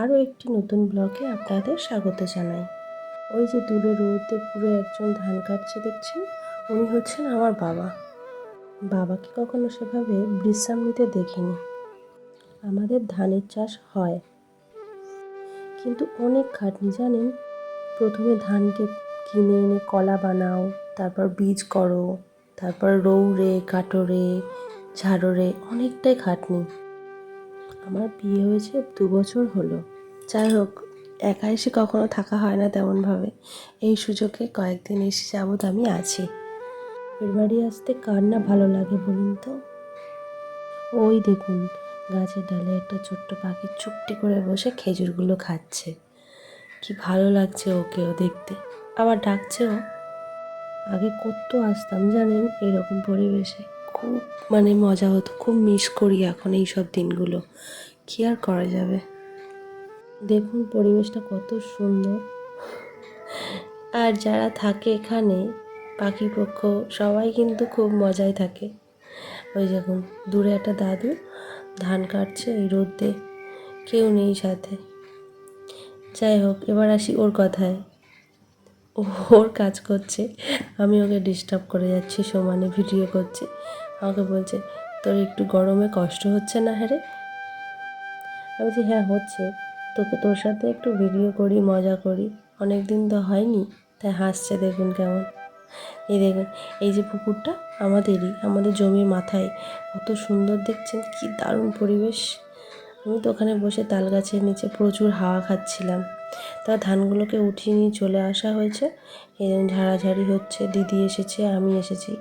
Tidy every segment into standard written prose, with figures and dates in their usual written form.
আরও একটি নতুন ব্লগে আপনাদের স্বাগত জানাই। ওই যে দূরে রোদে পুরো একজন ধান কাটছে দেখছেন, উনি হচ্ছেন আমার বাবা। বাবাকে কখনো সেভাবে বিশ্রাম নিতে দেখিনি। আমাদের ধানের চাষ হয়, কিন্তু অনেক খাটনি জানেন। প্রথমে ধানকে কিনে এনে কলা বানাও, তারপর বীজ করো, তারপর রৌড়ে কাটোরে ঝাড়রে, অনেকটাই খাটনি। আমার বিয়ে হয়েছে 2 বছর হলো। যাই হোক, একা এসে কখনো থাকা হয় না তেমনভাবে। এই সুযোগে কয়েকদিন এসে যাবৎ আমি আছি। বাপের বাড়ি আসতে কার না ভালো লাগে বলুন তো। ওই দেখুন, গাছের ডালে একটা ছোট্ট পাখি চুপটি করে বসে খেজুরগুলো খাচ্ছে। কি ভালো লাগছে ওকেও দেখতে, আবার ডাকছেও। আগে কত আসতাম জানেন এরকম পরিবেশে, খুব মজা হতো। খুব মিস করি এখন এই সব দিনগুলো। কি আর করা যাবে। দেখুন পরিবেশটা কত সুন্দর। আর যারা থাকে এখানে, পাখি পক্ষ সবাই কিন্তু খুব মজায় থাকে। ওই দেখুন দূরে একটা দাদু ধান কাটছে এই রোদে, কেউ নেই সাথে। যাই হোক, এবার আসি ওর কথায়। ওর কাজ করছে, আমি ওকে ডিস্টার্ব করে যাচ্ছি, সমানে ভিডিও করছি। আমাকে বলছে, তোর একটু গরমে কষ্ট হচ্ছে না হ্যাঁ রে? আমি বলছি, হ্যাঁ হচ্ছে, তোর সাথে একটু ভিডিও করি, মজা করি, অনেক দিন তো হয়নি। তাই হাসছে দেখুন কেমন। এই দেখুন, এই যে পুকুরটা আমাদেরই, আমাদের জমির মাথায়। কত সুন্দর দেখছেন, কি দারুণ পরিবেশ। আমি তো ওখানে বসে তাল গাছের নিচে প্রচুর হাওয়া খাচ্ছিলাম। তা ধানগুলোকে উঠিয়ে নিয়ে চলে আসা হয়েছে। এই ঝাড়াঝাড়ি হচ্ছে, দিদি এসেছে, আমি এসেছি।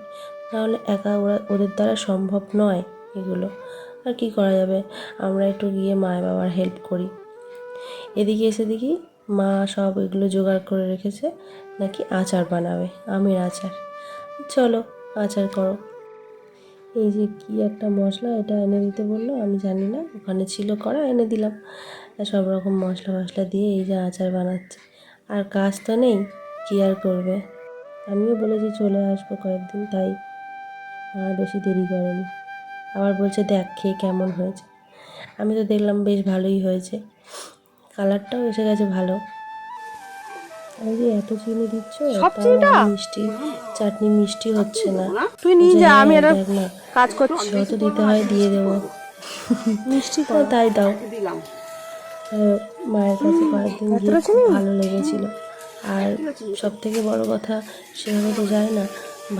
নাহলে একা ওদের দ্বারা সম্ভব নয় এগুলো। আর কি করা যাবে, আমরা একটু গিয়ে মায়ের বাবার হেল্প করি। এদিকে এসে দেখি মা সব এগুলো জোগাড় করে রেখেছে, নাকি আচার বানাবে, আমের আচার। চলো আচার করো। এই যে কি একটা মশলা, এটা এনে দিতে বললো, আমি জানি না, ওখানে ছিল করা, এনে দিলাম। সব রকম মশলা দিয়ে এই যে আচার বানাচ্ছে। আর কাজ তো নেই, কি আর করবে। আমিও বলেছি চলে আসবো কয়েকদিন, তাই বেশি দেরি করেনি। আবার বলছে দেখ খেয়ে কেমন হয়েছে। আমি তো দেখলাম বেশ ভালোই হয়েছে, কালারটাও এসে গেছে ভালো। এই যে এত চিনি দিচ্ছ, তাও মিষ্টি চাটনি মিষ্টি হচ্ছে না। তুই নিয়ে যা, আমি একটা দেখ না, কাজ করছি। যত দিতে হয় দিয়ে দেবো। মিষ্টি তাই দাও। মায়ের কাছে কয়েকদিন গিয়ে খুব ভালো লেগেছিল। আর সব থেকে বড় কথা, সেভাবে তো যায় না,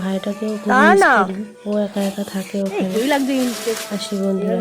ভাইটাকেও খুব মিস করি। ও একা একা থাকে ওখানে। হাসি বন্ধুরা।